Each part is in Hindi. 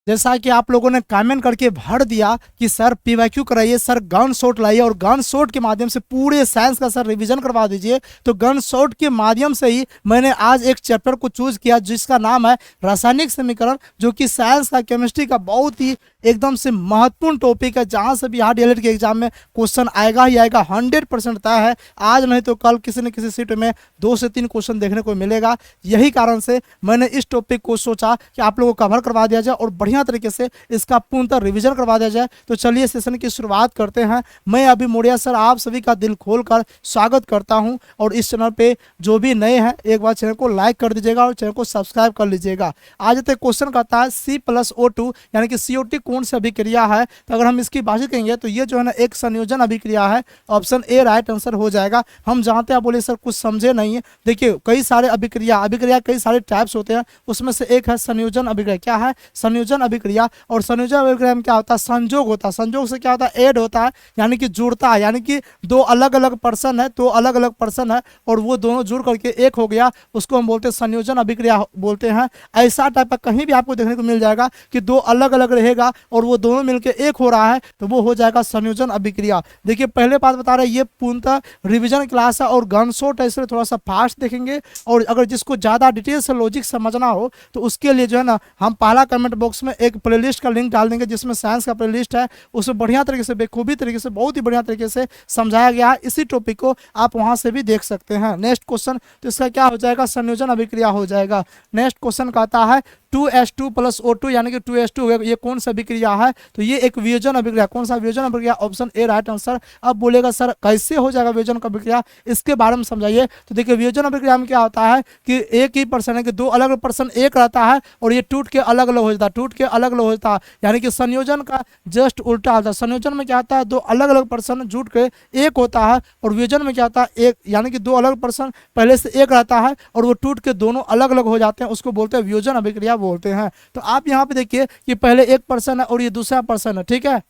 जैसा कि आप लोगों ने कमेंट करके भर दिया कि सर पीवाईक्यू कराइए, सर गन शॉट लाइए और गन शॉट के माध्यम से पूरे साइंस का सर रिवीजन करवा दीजिए। तो गन शॉट के माध्यम से ही मैंने आज एक चैप्टर को चूज किया जिसका नाम है रासायनिक समीकरण, जो कि साइंस का केमिस्ट्री का बहुत ही एकदम से महत्वपूर्ण टॉपिक है, जहां से भी डीएलएड के एग्जाम में क्वेश्चन आएगा ही आएगा, 100% तय है। आज नहीं तो कल किसी न किसी सीट में 2 से 3 क्वेश्चन देखने को मिलेगा। यही कारण से मैंने इस टॉपिक को सोचा कि आप लोगों को कवर करवा दिया जाए और बढ़िया तरीके से इसका पूर्णतः रिवीजन करवा दिया जाए। तो चलिए सेशन की शुरुआत करते हैं। मैं अभी मोड़िया सर आप सभी का दिल खोलकर स्वागत करता हूं और इस चैनल पे जो भी नए हैं एक बार चैनल को लाइक कर दीजिएगा और चैनल को सब्सक्राइब कर लीजिएगा। आज तक क्वेश्चन कहता है C+O2 यानी कि CO2 कौन सी अभिक्रिया है। तो अगर हम इसकी बातचीत करेंगे तो ये जो है ना एक संयोजन अभिक्रिया है। ऑप्शन ए राइट आंसर हो जाएगा। हम जानते हैं, बोले सर कुछ समझे नहीं है। देखिए कई सारे अभिक्रिया कई सारे टाइप्स होते हैं, उसमें से एक है संयोजन अभिक्रिया। क्या है संयोजन अभिक्रिया? और संयोजन अभिक्रिया में क्या होता है, संयोग होता है। संयोग से क्या होता है, ऐड होता है यानी कि जुड़ता है, यानी कि दो अलग अलग पर्सन है, दो अलग अलग पर्सन है और वो दोनों जुड़ करके एक हो गया, उसको हम बोलते हैं संयोजन अभिक्रिया बोलते हैं। ऐसा टाइप का कहीं भी आपको देखने को मिल जाएगा कि दो अलग अलग रहेगा और वो दोनों मिलकर एक हो रहा है, तो वो हो जाएगा संयोजन अभिक्रिया। देखिए पहले बात बता रहे हैं, ये पूर्णतः रिवीजन क्लास है और गन शॉट है, इसलिए थोड़ा सा फास्ट देखेंगे। और अगर जिसको ज्यादा डिटेल से लॉजिक समझना हो तो उसके लिए जो है ना हम पहला कमेंट बॉक्स में एक प्लेलिस्ट का लिंक डाल देंगे, जिसमें साइंस का प्लेलिस्ट है, उसमें बढ़िया तरीके से बेखूबी तरीके से बहुत ही बढ़िया तरीके से समझाया गया है। इसी टॉपिक को आप वहां से भी देख सकते हैं। नेक्स्ट क्वेश्चन, तो इसका क्या हो जाएगा, संयोजन अभिक्रिया हो जाएगा। नेक्स्ट क्वेश्चन कहता है 2H2 + O2 यानी कि 2H2 ये कौन सा अभिक्रिया है? तो ये एक वियोजन अभिक्रिया। कौन सा वियोजन अभिक्रिया? Option A right answer. अब बोलेगा सर कैसे हो जाएगा वियोजन का अभिक्रिया, इसके बारे में समझाइए। तो देखिए वियोजन अभिक्रिया में क्या होता है कि एक ही पर्सन है कि दो अलग अलग पर्सन एक रहता है और ये टूट के अलग अलग हो जाता है, टूट के अलग अलग हो जाता है, यानी कि संयोजन का जस्ट उल्टा होता है। संयोजन में क्या होता है, दो अलग अलग पर्सन जुट के एक होता है और वियोजन में क्या होता है, एक यानी कि दो अलग पर्सन पहले से एक रहता है और वो टूट के दोनों अलग अलग हो जाते हैं, उसको बोलते हैं वियोजन अभिक्रिया बोलते हैं। तो आप यहाँ पे देखिए कि पहले एक पर्सन है और ये दूसरा पर्सन है, ठीक है।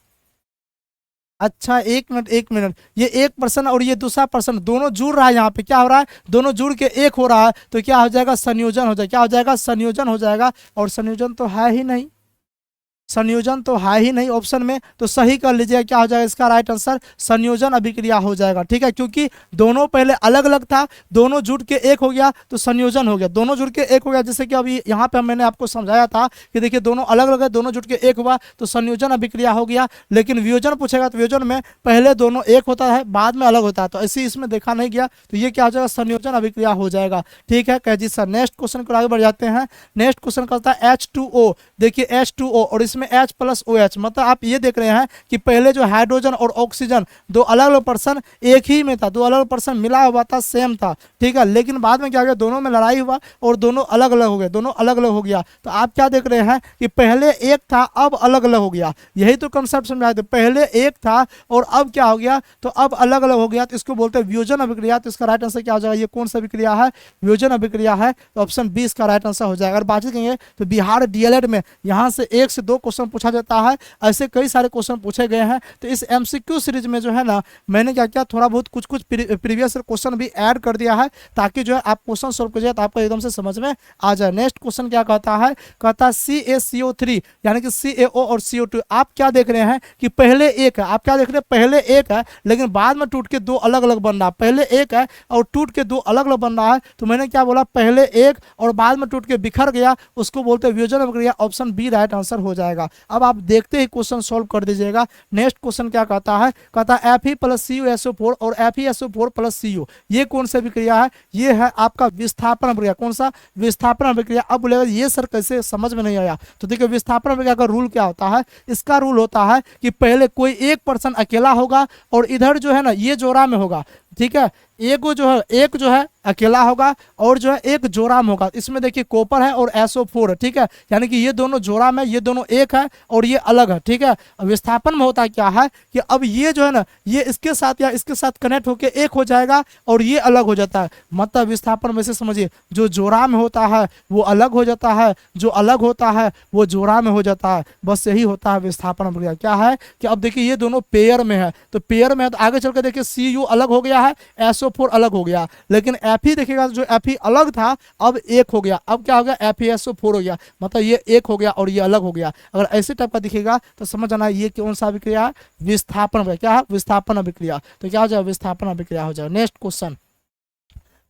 अच्छा एक मिनट, ये एक पर्सन और ये दूसरा पर्सन दोनों जुड़ रहा है, यहाँ पे क्या हो रहा है, दोनों जुड़ के एक हो रहा है, तो क्या हो जाएगा, संयोजन हो जाएगा। क्या हो जाएगा, संयोजन हो जाएगा। और संयोजन तो है ही नहीं, संयोजन तो है ही नहीं ऑप्शन में, तो सही कर लीजिएगा। क्या हो जाएगा इसका राइट आंसर, संयोजन अभिक्रिया हो जाएगा, ठीक है। क्योंकि दोनों पहले अलग अलग था, दोनों जुड़ के एक हो गया तो संयोजन हो गया, दोनों जुड़ के एक हो गया। जैसे कि अभी यहाँ पे मैंने आपको समझाया था कि देखिए दोनों अलग अलग है, दोनों जुड़ के एक हुआ तो संयोजन अभिक्रिया हो गया। लेकिन वियोजन पूछेगा तो वियोजन में पहले दोनों एक होता है बाद में अलग होता है, तो ऐसे इसमें देखा नहीं गया, तो ये क्या हो जाएगा, संयोजन अभिक्रिया हो जाएगा, ठीक है। कह जी सर नेक्स्ट क्वेश्चन को आगे बढ़ जाते हैं। नेक्स्ट क्वेश्चन करता है H2O। देखिए H2O और इसमें H + OH, मतलब आप ये देख रहे हैं कि पहले जो हाइड्रोजन और ऑक्सीजन दो अलग अलग पर्सन एक ही में था, दो अलग अलग पर्सन मिला हुआ था, सेम था, ठीक है। लेकिन बाद में क्या हो गया, दोनों में लड़ाई हुआ और दोनों अलग अलग हो गए, दोनों अलग अलग हो गया। तो आप क्या देख रहे हैं कि पहले एक था अब अलग अलग हो गया, यही तो कंसेप्ट समझाए थे। पहले एक था और अब क्या हो गया, तो अब अलग अलग हो गया, तो इसको बोलते हैं वियोजन अभिक्रिया। तो इसका राइट आंसर क्या हो जाएगा, ये कौन सा अभिक्रिया है, वियोजन अभिक्रिया है, तो ऑप्शन बी इसका राइट आंसर हो जाएगा। अगर बातचीत करेंगे तो बिहार डीएलएड में यहाँ से 1 से 2 क्वेश्चन पूछा जाता है, ऐसे कई सारे क्वेश्चन पूछे गए हैं। तो इस एमसीक्यू सीरीज में जो है ना मैंने क्या किया, थोड़ा बहुत कुछ कुछ प्रीवियस क्वेश्चन भी ऐड कर दिया है, ताकि जो है आप क्वेश्चन सोल्व कीजिए तो आपको एकदम से समझ में आ जाए। नेक्स्ट क्वेश्चन क्या कहता है, कहता है CaCO3 यानी कि CaO और CO2। आप क्या देख रहे हैं कि पहले एक है, आप क्या देख रहे हैं, पहले एक है लेकिन बाद में टूट के दो अलग अलग बन रहा है। पहले एक है और टूट के दो अलग अलग बन रहा है, तो मैंने क्या बोला, पहले एक और बाद में टूट के बिखर गया, उसको बोलते हैं वियोजन अभिक्रिया। ऑप्शन बी राइट आंसर हो जाएगा। अब आप देखते ही क्वेश्चन सॉल्व कर दीजिएगा। नेक्स्ट क्वेश्चन क्या कहता है, कहता है Fe + CuSO4 और FeSO4 + Cu, ये कौन सी अभिक्रिया है, ये है आपका विस्थापन अभिक्रिया। कौन सा, विस्थापन अभिक्रिया। अब बोलेगा ये सर कैसे, समझ में नहीं आया। तो देखिए विस्थापन अभिक्रिया का रूल क्या होता है, इसका रूल होता है कि पहले कोई एक पर्सन अकेला होगा और इधर जो है ना ये जोड़ा में होगा, ठीक है। एक जो है अकेला होगा और जो है एक जोड़ा में होगा। इसमें देखिए कॉपर है और SO4 है, ठीक है, यानी कि ये दोनों जोड़ा में, ये दोनों एक है और ये अलग है, ठीक है। विस्थापन में होता क्या है कि अब ये जो है ना ये इसके साथ या इसके साथ कनेक्ट होके एक हो जाएगा और ये अलग हो जाता है। मतलब विस्थापन में से समझिए, जो जोड़ा में होता है वो अलग हो जाता है, जो अलग होता है वो जोड़ा में हो जाता है। बस यही होता है विस्थापन प्रक्रिया। क्या है कि अब देखिए ये दोनों पेयर में है, तो पेयर में है तो आगे चल के देखिए Cu अलग हो गया है है SO4 अलग हो गया, लेकिन Fe देखिएगा जो Fe अलग था अब एक हो गया, अब क्या हो गया FeSO4 हो गया, मतलब ये एक हो गया और ये अलग हो गया। अगर ऐसे टाइप का दिखेगा तो समझ आना ये कौन सा अभिक्रिया है, विस्थापन। क्या है, विस्थापन अभिक्रिया। तो क्या हो जाएगा, विस्थापन अभिक्रिया हो जाएगा। नेक्स्ट क्वेश्चन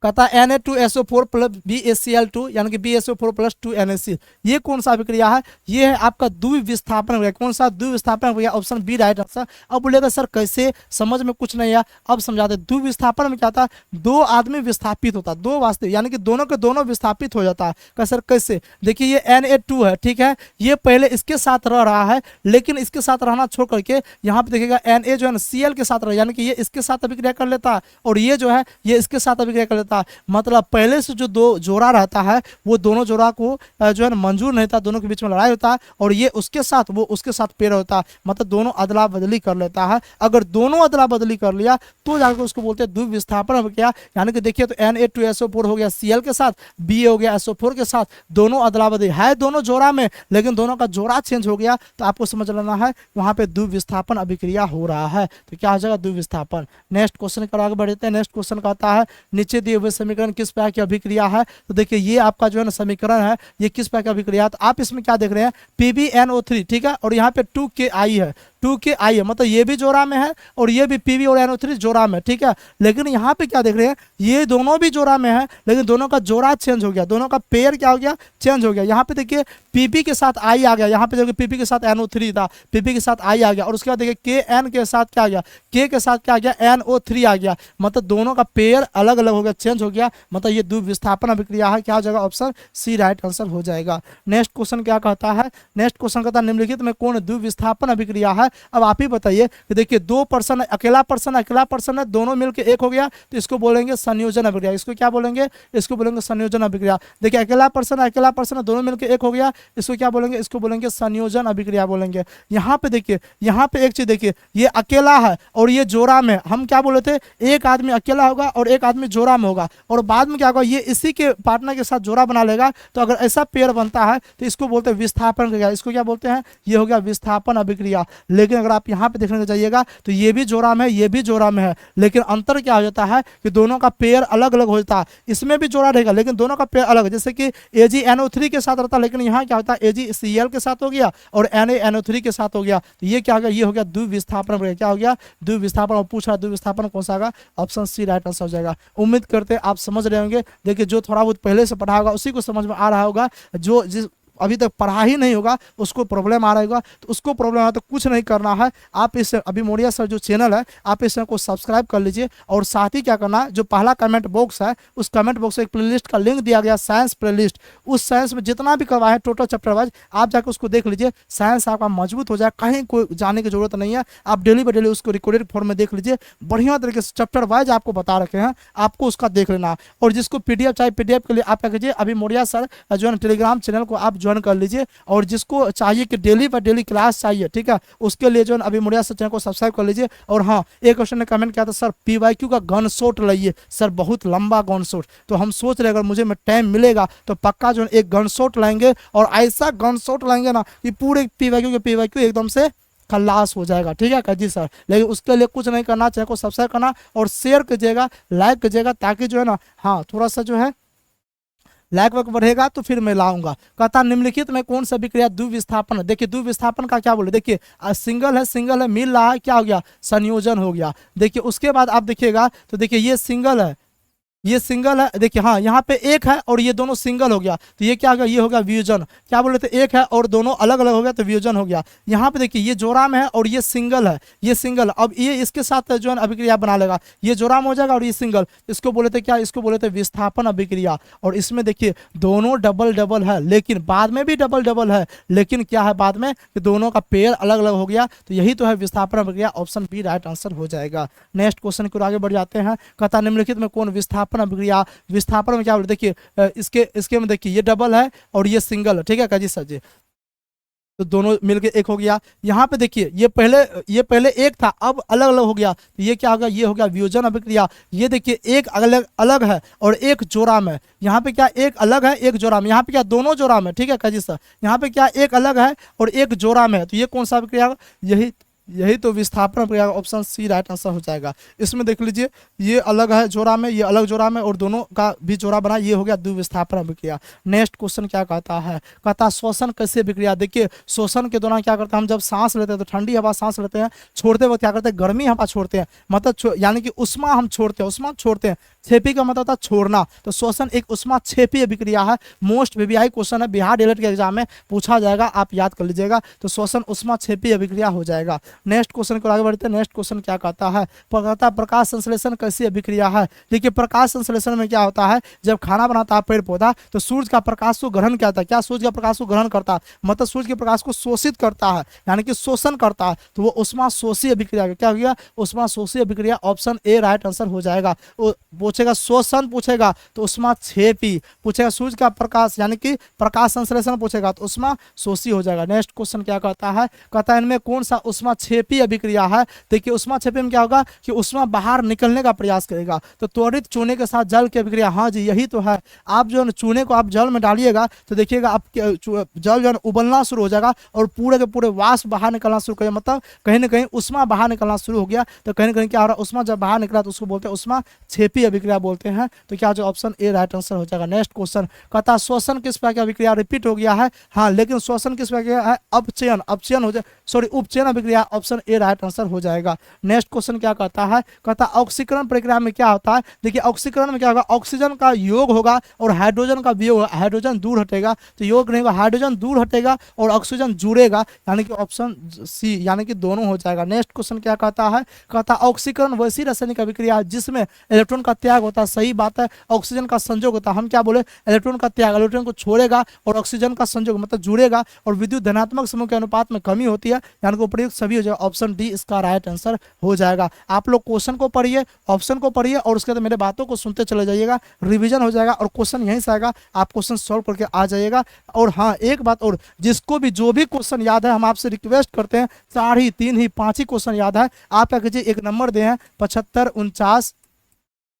कहता है Na2SO4 प्लस BaCl2 यानी कि BaSO4 प्लस 2NaC, ये कौन सा अभिक्रिया है, ये है आपका द्विविस्थापन अभिक्रिया। कौन सा द्विविस्थापन अभिक्रिया, ऑप्शन बी राइट आंसर। अब बोलेगा सर कैसे, समझ में कुछ नहीं आया, अब समझाते। द्विविस्थापन में क्या था, दो आदमी विस्थापित होता, दो वास्तविक यानी कि दोनों के दोनों विस्थापित हो जाता है। सर कैसे, देखिए ये Na2 है, ठीक है, ये पहले इसके साथ रह रहा है, लेकिन इसके साथ रहना छोड़ करके यहाँ पे देखिएगा Na जो है ना Cl के साथ रह, यानी कि ये इसके साथ अभिक्रिया कर लेता है और ये जो है ये इसके साथ अभिक्रिया कर लेता है। मतलब पहले से जो दो जोड़ा रहता है वो दोनों जोड़ा को जो है ना मंजूर नहीं था, दोनों के बीच में लड़ाई होता है और ये उसके साथ वो उसके साथ पेड़ होता है, मतलब दोनों अदला बदली कर लेता है। अगर दोनों अदला बदली कर लिया तो जाकर उसको बोलते हैं द्विविस्थापन अभिक्रिया। यानी कि देखिए तो Na2SO4 हो गया Cl के साथ, Ba हो गया SO4 के साथ, दोनों अदला बदली है दोनों जोड़ा में, लेकिन दोनों का जोड़ा चेंज हो गया, तो आपको समझ लेना है वहां पे द्विविस्थापन अभिक्रिया हो रहा है। तो क्या हो जाएगा, द्विविस्थापन। नेक्स्ट क्वेश्चन पर आगे बढ़ते हैं। नेक्स्ट क्वेश्चन कहता है नीचे दिए हुए समीकरण किस प्रकार की अभिक्रिया है। तो देखिए ये आपका जो है ना समीकरण है, ये किस प्रकार की अभिक्रिया है। तो आप इसमें क्या देख रहे हैं, PbNO3, ठीक है, और यहाँ पे 2Ki है, 2Ki है, मतलब ये भी जोड़ा में है और ये भी Pb और NO3 जोड़ा में, ठीक है। लेकिन यहाँ पे क्या देख रहे हैं, ये दोनों भी जोड़ा में है, लेकिन दोनों का जोड़ा चेंज हो गया, दोनों का पेयर क्या हो गया, चेंज हो गया। यहाँ पे देखिए Pb के साथ I आ गया, यहाँ पे देखिए Pb के साथ NO3 था, Pb के साथ I आ गया, और उसके बाद देखिए Kn के साथ क्या आ गया, K के साथ क्या आ गया, NO3 आ गया, मतलब दोनों का पेयर अलग अलग हो गया, चेंज हो गया, मतलब ये द्विविस्थापन अभिक्रिया है। क्या हो जाएगा, ऑप्शन सी राइट आंसर हो जाएगा। नेक्स्ट क्वेश्चन क्या कहता है, नेक्स्ट क्वेश्चन कहता है निम्नलिखित में कौन द्विविस्थापन अभिक्रिया है। अब आप ही बताइए कि देखिए दो पर्सन, अकेला पर्सन है, दोनों मिलकर एक हो गया, तो इसको बोलेंगे संयोजन अभिक्रिया। इसको क्या बोलेंगे, इसको बोलेंगे संयोजन अभिक्रिया। देखिए अकेला पर्सन है, दोनों मिलकर एक हो गया, इसको क्या बोलेंगे, इसको बोलेंगे संयोजन अभिक्रिया बोलेंगे। यहाँ पे देखिए, यहाँ पे एक चीज देखिए, ये अकेला है और ये जोड़ा में, हम क्या बोले थे, एक आदमी अकेला होगा और एक आदमी जोड़ा में होगा, और बाद में क्या होगा, ये इसी के पार्टनर के साथ जोड़ा बना लेगा। तो अगर ऐसा पेयर बनता है तो इसको बोलते हैं विस्थापन अभिक्रिया। इसको क्या बोलते हैं, ये हो गया विस्थापन अभिक्रिया। लेकिन अगर आप यहाँ पे देखने को जाइएगा तो ये भी जोड़ा में है, ये भी जोड़ा में है, लेकिन अंतर क्या हो जाता है कि दोनों का पेयर अलग अलग हो जाता है। इसमें भी जोड़ा रहेगा लेकिन दोनों का पेयर अलग है, जैसे कि AgNO3 के साथ रहता है, लेकिन यहाँ क्या होता है AgCl के साथ हो गया और NaNO3 के साथ हो गया। तो ये क्या हो गया, ये हो गया द्विविस्थापन अभिक्रिया। क्या हो गया, द्विविस्थापन। और पूछ रहा है द्विविस्थापन कौन सा होगा, ऑप्शन सी राइट आंसर हो जाएगा। उम्मीद करते हैं आप समझ रहे होंगे। देखिए जो थोड़ा बहुत पहले से पढ़ा होगा उसी को समझ में आ रहा होगा, जो जिस अभी तक पढ़ा ही नहीं होगा उसको प्रॉब्लम आ रहा होगा, तो उसको प्रॉब्लम आ तो कुछ नहीं करना है, आप इस अभी मोरिया सर जो चैनल है आप इस चैनल को सब्सक्राइब कर लीजिए। और साथ ही क्या करना है, जो पहला कमेंट बॉक्स है उस कमेंट बॉक्स में एक प्लेलिस्ट का लिंक दिया गया, साइंस प्लेलिस्ट। उस साइंस में जितना भी करवाए हैं टोटल चैप्टर वाइज, आप जाकर उसको देख लीजिए। साइंस आपका मजबूत हो जाए, कहीं कोई जाने की जरूरत नहीं है, आप डेली बाई डेली उसको रिकॉर्डेड फॉर्म में देख लीजिए। बढ़िया तरीके से चैप्टर वाइज आपको बता रखे हैं, आपको उसका देख लेना। और जिसको PDF चाहिए, PDF के लिए आप क्या कीजिए, अभी मोरिया सर जो है टेलीग्राम चैनल को आप ज्वाइन कर लीजिए। और जिसको चाहिए कि डेली बाय डेली क्लास चाहिए, ठीक है, उसके लिए जो है अभी मोरिया सर चैनल को सब्सक्राइब कर लीजिए। और हाँ, एक क्वेश्चन ने कमेंट किया था सर PYQ का गन शॉट लाइए, सर बहुत लंबा गन शॉट। तो हम सोच रहे अगर मुझे में टाइम मिलेगा तो पक्का जो है एक गन शॉट लाएंगे, और ऐसा गन शॉट लाएंगे ना कि पूरे PYQ के PYQ एकदम से खल्लास हो जाएगा, ठीक है जी सर। लेकिन उसके लिए कुछ नहीं करना, चैनल को सब्सक्राइब करना और शेयर कीजिएगा, लाइक कीजिएगा, ताकि जो है ना, हाँ थोड़ा सा जो है लाइक वर्क बढ़ेगा तो फिर मैं लाऊंगा। कहता निम्नलिखित में कौन सा अभिक्रिया द्विविस्थापन है। देखिए द्विविस्थापन का क्या बोले, देखिए सिंगल है मिल रहा है, क्या हो गया, संयोजन हो गया। देखिए उसके बाद आप देखिएगा तो देखिए ये सिंगल है, ये सिंगल है, देखिए हाँ यहाँ पे एक है और ये दोनों सिंगल हो गया, तो ये क्या हो गया, ये हो गया वियोजन। क्या बोले थे, एक है और दोनों अलग अलग हो गया तो वियोजन हो गया। यहाँ पे देखिए ये जोड़ा में है और ये सिंगल है, ये सिंगल। अब ये इसके साथ जो है अभिक्रिया बना लेगा, ये जोड़ा में हो जाएगा और ये सिंगल। इसको बोले थे क्या, इसको बोले थे विस्थापन अभिक्रिया। और इसमें देखिए दोनों डबल डबल है, लेकिन बाद में भी डबल डबल है, लेकिन क्या है बाद में कि दोनों का पेयर अलग अलग हो गया, तो यही तो है विस्थापन अभिक्रिया। ऑप्शन बी राइट आंसर हो जाएगा। नेक्स्ट क्वेश्चन को आगे बढ़ जाते हैं। कहता निम्नलिखित में कौन विस्थापन अभिक्रिया, विस्थापन में क्या बोले, देखिए इसके में देखिए ये डबल है और ये सिंगल है, ठीक है जी सर जी, तो दोनों मिलके एक हो गया। यहाँ पे देखिए ये पहले एक था, अब अलग अलग हो गया, तो ये क्या हो गया, ये हो गया वियोजन अभिक्रिया। ये देखिए एक अलग अलग है और एक जोड़ा में, यहाँ पे क्या एक अलग है एक जोड़ा में, यहाँ पे क्या दोनों जोड़ा में, ठीक है जी सर। यहाँ पे क्या एक अलग है और एक जोड़ा में है, तो ये कौन सा अभिक्रिया, यही यही तो विस्थापन प्रक्रिया का ऑप्शन सी राइट आंसर हो जाएगा। इसमें देख लीजिए ये अलग है जोड़ा में, ये अलग जोड़ा में, और दोनों का भी जोड़ा बना, ये हो गया द्विविस्थापन प्रक्रिया। नेक्स्ट क्वेश्चन क्या कहता है, कहता श्वसन कैसे विक्रिया। देखिए श्वसन के दौरान क्या करते हैं, हम जब सांस लेते हैं तो ठंडी हवा सांस लेते हैं, छोड़ते वक्त क्या करते हैं, गर्मी हवा छोड़ते हैं, मतलब यानी कि उष्मा हम छोड़ते हैं, उष्मा छोड़ते हैं। छेपी का मतलब होता है छोड़ना, तो श्वसन एक उष्मा छेपी विक्रिया है। मोस्ट वीवीआई क्वेश्चन है, बिहार डीएलएड के एग्जाम में पूछा जाएगा, आप याद कर लीजिएगा। तो श्वसन उष्मा छेपी अभिक्रिया हो जाएगा। नेक्स्ट क्वेश्चन को आगे बढ़ते हैं। नेक्स्ट क्वेश्चन क्या कहता है, कहता प्रकाश संश्लेषण कैसी अभिक्रिया है। देखिए प्रकाश संश्लेषण में क्या होता है, जब खाना बनाता है पेड़ पौधा तो सूर्य का प्रकाश को ग्रहण करता है। क्या सूर्य का प्रकाश को ग्रहण करता है, मतलब सूर्य के प्रकाश को शोषित करता है, यानी कि शोषण करता है, तो वो उष्मा शोषी अभिक्रिया। क्या हो गया, उष्मा शोषी अभिक्रिया, ऑप्शन ए राइट आंसर हो जाएगा। पूछेगा शोषण पूछेगा तो उष्मा छेपी, पूछेगा सूर्य का प्रकाश यानी कि प्रकाश संश्लेषण पूछेगा तो उष्मा शोषी हो जाएगा। नेक्स्ट क्वेश्चन क्या कहता है, कहता है इनमें कौन सा उष्मा छेपी अभिक्रिया है। देखिए उष्मा छेपी में क्या होगा कि उष्मा बाहर निकलने का प्रयास करेगा, तो त्वरित चूने के साथ जल की अभिक्रिया, हाँ जी यही तो है। आप जो है चूने को आप जल में डालिएगा तो देखिएगा आप जल जो है उबलना शुरू हो जाएगा और पूरे के पूरे वाष्प बाहर निकलना शुरू करेगा, मतलब कहीं ना कहीं उष्मा बाहर निकलना शुरू हो गया। तो कहीं ना कहीं क्या हो रहा है, उष्मा जब बाहर निकला तो उसको बोलते हैं उष्मा छेपी अभिक्रिया बोलते हैं। तो क्या जो ऑप्शन ए राइट आंसर हो जाएगा। नेक्स्ट क्वेश्चन कहता श्वसन किस प्रकार की अभिक्रिया, रिपीट हो गया है हाँ, लेकिन श्वसन किस प्रकार है, अपचयन, अपचयन हो जाए, सॉरी उपचयन अभिक्रिया, ऑप्शन ए राइट आंसर हो जाएगा। नेक्स्ट क्वेश्चन क्या कहता है, कहता ऑक्सीकरण प्रक्रिया में क्या होता है। देखिए ऑक्सीकरण में क्या होगा, ऑक्सीजन का योग होगा और हाइड्रोजन का वियोग, हाइड्रोजन दूर हटेगा, तो योग नहीं होगा, हाइड्रोजन दूर हटेगा और ऑक्सीजन जुड़ेगा, यानी कि ऑप्शन सी यानी कि दोनों हो जाएगा। नेक्स्ट क्वेश्चन क्या कहता है, कहता ऑक्सीकरण वैसी रासायनिक अभिक्रिया है जिसमें इलेक्ट्रॉन का त्याग होता है। सही बात है, ऑक्सीजन का संयोग होता है। हम क्या बोले, इलेक्ट्रॉन का त्याग, इलेक्ट्रॉन को छोड़ेगा और ऑक्सीजन का संयोग मतलब जुड़ेगा, और विद्युत धनात्मक समूह के अनुपात में कमी होती है, यानी कि उपयुक्त सभी हो जाएगा। ऑप्शन डी इसका राइट आंसर हो जाएगा। आप लोग क्वेश्चन को पढ़िए, ऑप्शन को पढ़िए और उसके बाद मेरे बातों को सुनते चले जाइएगा, रिवीजन हो जाएगा और क्वेश्चन यहीं से आएगा, आप क्वेश्चन सॉल्व करके आ जाइएगा। और हाँ एक बात और, जिसको भी जो भी क्वेश्चन याद है हम आपसे रिक्वेस्ट करते हैं, 4 ही 3 ही 5 ही क्वेश्चन याद है, आप क्या कीजिए एक नंबर दे हैं 75 49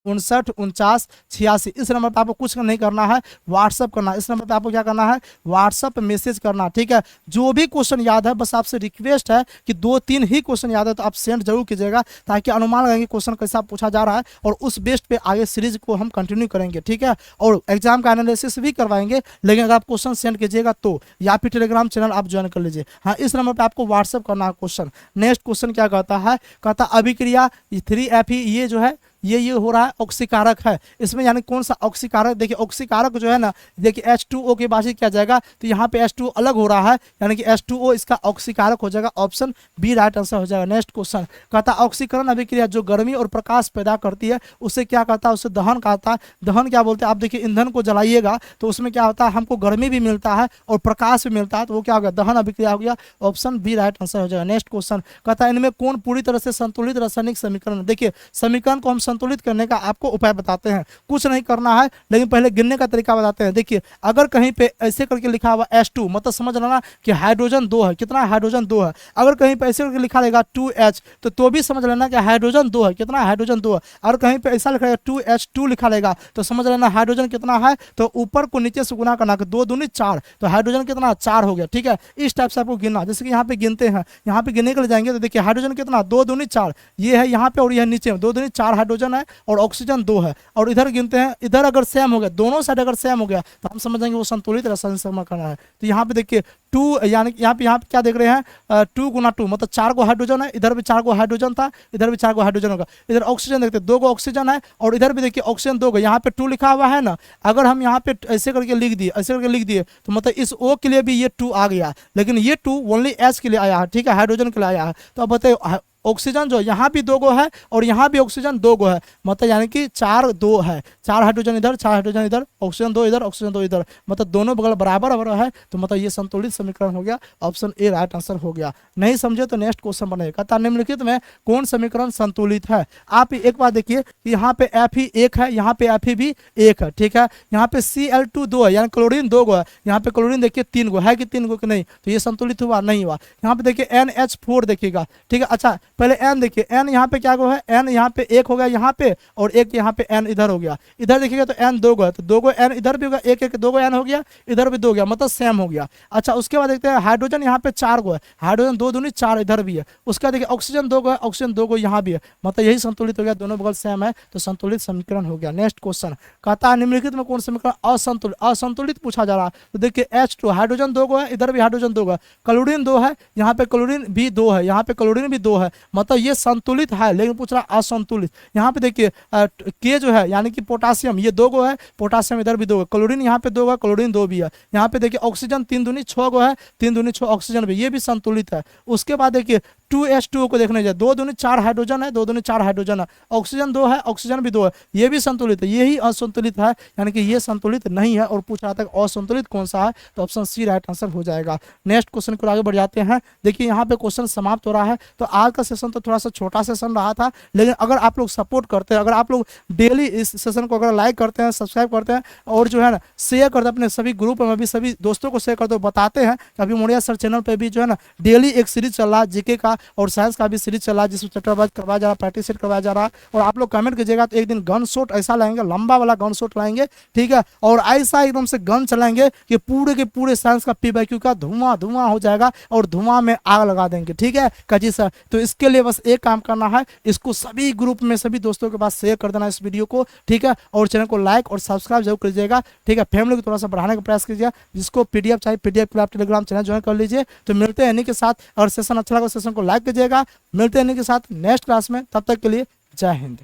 59 49 86, इस नंबर पर आपको कुछ नहीं करना है, व्हाट्सअप करना है। इस नंबर पर आपको क्या करना है, व्हाट्सअप मैसेज करना, ठीक है। जो भी क्वेश्चन याद है बस आपसे रिक्वेस्ट है कि 2-3 ही क्वेश्चन याद है तो आप सेंड जरूर कीजिएगा, ताकि अनुमान लगाएंगे क्वेश्चन कैसा पूछा जा रहा है और उस बेस्ट पे आगे सीरीज को हम कंटिन्यू करेंगे, ठीक है। और एग्जाम का एनालिसिस भी करवाएंगे, लेकिन अगर आप क्वेश्चन सेंड कीजिएगा तो, या फिर टेलीग्राम चैनल आप ज्वाइन कर लीजिए। हाँ इस नंबर पर आपको व्हाट्सअप करना है क्वेश्चन। नेक्स्ट क्वेश्चन क्या कहता है, कहता अभिक्रिया 3Fe, ये जो है ये हो रहा है ऑक्सीकारक है। इसमें यानी कौन सा ऑक्सीकारक, देखिए ऑक्सीकारक जो है ना, देखिए H2O के बात किया जाएगा तो यहाँ पे H2O अलग हो रहा है, यानी कि H2O इसका ऑक्सीकारक हो जाएगा, ऑप्शन बी राइट आंसर हो जाएगा। नेक्स्ट क्वेश्चन कहता ऑक्सीकरण अभिक्रिया जो गर्मी और प्रकाश पैदा करती है उसे क्या कहता है, उसे दहन कहता है। दहन क्या बोलते हैं, आप देखिए ईंधन को जलाइएगा तो उसमें क्या होता है, हमको गर्मी भी मिलता है और प्रकाश भी मिलता है, तो वो क्या हो गया, दहन अभिक्रिया हो गया, ऑप्शन बी राइट आंसर हो जाएगा। नेक्स्ट क्वेश्चन कहता है इनमें कौन पूरी तरह से संतुलित रासायनिक समीकरण। देखिए समीकरण को हम संतुलित करने का आपको उपाय बताते हैं, कुछ नहीं करना है, लेकिन पहले गिनने का तरीका बताते हैं। देखिए अगर कहीं पे ऐसे करके लिखा हुआ H2, मतलब समझ लेना कि हाइड्रोजन 2 है, कितना हाइड्रोजन 2 है। अगर कहीं पे ऐसे करके लिखा रहेगा 2H, तो भी समझ लेना कि हाइड्रोजन 2 है, कितना हाइड्रोजन 2 है। अगर कहीं पे ऐसा लिखा रहेगा 2H2 लिखा रहेगा तो समझ लेना हाइड्रोजन कितना है, तो ऊपर को नीचे से गुना करना, 2 दूनी 4, तो हाइड्रोजन कितना 4 हो गया, ठीक है। इस टाइप से आपको गिनना, जैसे कि यहाँ पे गिनते हैं, यहाँ पे गिनने के लिए जाएंगे तो देखिए हाइड्रोजन कितना 2 दूनी 4, ये है यहाँ पे और यह नीचे 2 दूनी 4 हाइड्रोजन है और ऑक्सीजन 2 है। और इधर गिनते हैं, इधर अगर सेम हो गया, दोनों साइड अगर सेम हो गया तो हम समझेंगे वो संतुलित रासायनिक समीकरण है। तो यहाँ पे देखिए 2, यानी यहाँ पे क्या देख रहे हैं 2 गुना 2, मतलब 4 गो हाइड्रोजन है, इधर भी 4 गो हाइड्रोजन था, इधर भी 4 गो हाइड्रोजन होगा। इधर ऑक्सीजन देखते हैं 2 गो ऑक्सीजन है और इधर भी देखिए ऑक्सीजन 2 गो, यहाँ पे 2 लिखा हुआ है ना। अगर हम यहाँ पे ऐसे करके लिख दिए, ऐसे करके लिख दिए तो मतलब इस O के लिए भी ये 2 आ गया, लेकिन ये 2 ओनली H के लिए आया है, ठीक है, हाइड्रोजन के लिए आया है। तो अब बताइए ऑक्सीजन जो यहाँ भी 2 गो है और यहाँ भी ऑक्सीजन 2 गो है, मतलब यानी कि 4 2 है, 4 हाइड्रोजन इधर, 4 हाइड्रोजन इधर, ऑक्सीजन 2 इधर, ऑक्सीजन 2 इधर, मतलब दोनों बगल बराबर बराबर है, तो मतलब ये संतुलित समीकरण हो गया, ऑप्शन ए राइट आंसर हो गया। नहीं समझे तो नेक्स्ट क्वेश्चन बनेगा, कहता निम्नलिखित में कौन समीकरण संतुलित है। आप एक बात देखिए कि यहाँ पे Fe 1 है, यहाँ पे Fe भी 1 है, ठीक है। यहाँ पे Cl2 2 है, यानी क्लोरीन 2 गो है, यहाँ पे क्लोरीन देखिए 3 गो है कि 3 गो कि नहीं, तो ये संतुलित हुआ नहीं हुआ। यहाँ पे देखिए NH4 देखिएगा, ठीक है। अच्छा पहले एन देखिए, एन यहाँ पे क्या गो है, एन यहाँ पे एक हो गया यहाँ पे, और एक यहाँ पे एन इधर हो गया। इधर देखिएगा तो एन दो गो है, तो दो गो एन इधर भी होगा, एक एक दो गो एन हो गया, इधर भी दो गया, मतलब सेम हो गया। अच्छा उसके बाद देखते हैं हाइड्रोजन यहाँ पे 4 गो है, हाइड्रोजन 2 दूनी 4 इधर भी है। उसके बाद देखिए ऑक्सीजन 2 गो है, ऑक्सीजन 2 गो यहाँ भी है, मतलब यही संतुलित हो गया, दोनों बगल सेम है, तो संतुलित समीकरण हो गया। नेक्स्ट क्वेश्चन कहता है निम्नलिखित में कौन समीकरण असंतुलित, असंतुलित पूछा जा रहा है। तो देखिए H2 हाइड्रोजन 2 गो है, इधर भी हाइड्रोजन 2 गो है, क्लोरीन 2 है, यहाँ पे क्लोरीन भी 2 है, यहाँ पे क्लोरीन भी 2 है, मतलब ये संतुलित है, लेकिन पूछ रहा असंतुलित। यहाँ पे देखिए के जो है यानी कि पोटासियम ये 2 गो है, पोटासियम इधर भी 2 गो, क्लोरीन यहाँ पे 2 गो, क्लोरीन 2 भी है। यहाँ पे देखिए ऑक्सीजन 3 दूनी 6 गो है, 3 दूनी 6 ऑक्सीजन भी, ये भी संतुलित है। उसके बाद देखिए 2H2O को देखने जाए, 2 दूनी 4 हाइड्रोजन है, 2 दूनी 4 हाइड्रोजन है, ऑक्सीजन 2 है, ऑक्सीजन भी 2 है, ये भी संतुलित है, यही असंतुलित है, यानी कि ये संतुलित नहीं है। और पूछ रहा था असंतुलित कौन सा है, तो ऑप्शन सी राइट आंसर हो जाएगा। नेक्स्ट क्वेश्चन को आगे बढ़ जाते हैं। देखिए यहाँ पे क्वेश्चन समाप्त हो रहा है। तो आज का सेशन तो थोड़ा सा छोटा सेशन रहा था, लेकिन अगर आप लोग सपोर्ट करते हैं, अगर आप लोग डेली इस सेशन को अगर लाइक करते हैं, सब्सक्राइब करते हैं, और जो है ना शेयर करते हैं अपने सभी ग्रुप में भी, सभी दोस्तों को शेयर करते हो, बताते हैं कि अभी मोरिया सर चैनल पर भी जो है ना डेली एक सीरीज चल रहा है, जीके का और साइंस का भी सीरीज चला है, जिसमें चैप्टर वाइज करवाया जा रहा है, प्रैक्टिस सेट करवाया जा रहा है। और आप लोग कमेंट कीजिएगा तो एक दिन गन शॉट ऐसा लाएंगे, लंबा वाला गन शॉट लाएंगे, ठीक है, और ऐसा एकदम से गन चलाएंगे कि पूरे के पूरे साइंस का पीवाईक्यू का धुआं धुआं हो जाएगा और धुआं में आग लगा देंगे, ठीक है काजी सर। तो इसके लिए बस एक काम करना है, इसको सभी ग्रुप में सभी दोस्तों के पास शेयर कर देना इस वीडियो को, ठीक है, और चैनल को लाइक और सब्सक्राइब जरूर कीजिएगा, ठीक है। फैमिली को थोड़ा सा बढ़ाने का प्रयास कीजिए, जिसको पीडीएफ चाहिए पीडीएफ के लिए आप टेलीग्राम चैनल ज्वाइन कर लीजिए। तो मिलते हैं इन्हीं के साथ, और सेशन अच्छा लगा सेशन को लाइक कीजिएगा। मिलते हैं इन्हीं के साथ नेक्स्ट क्लास में, तब तक के लिए जय हिंद।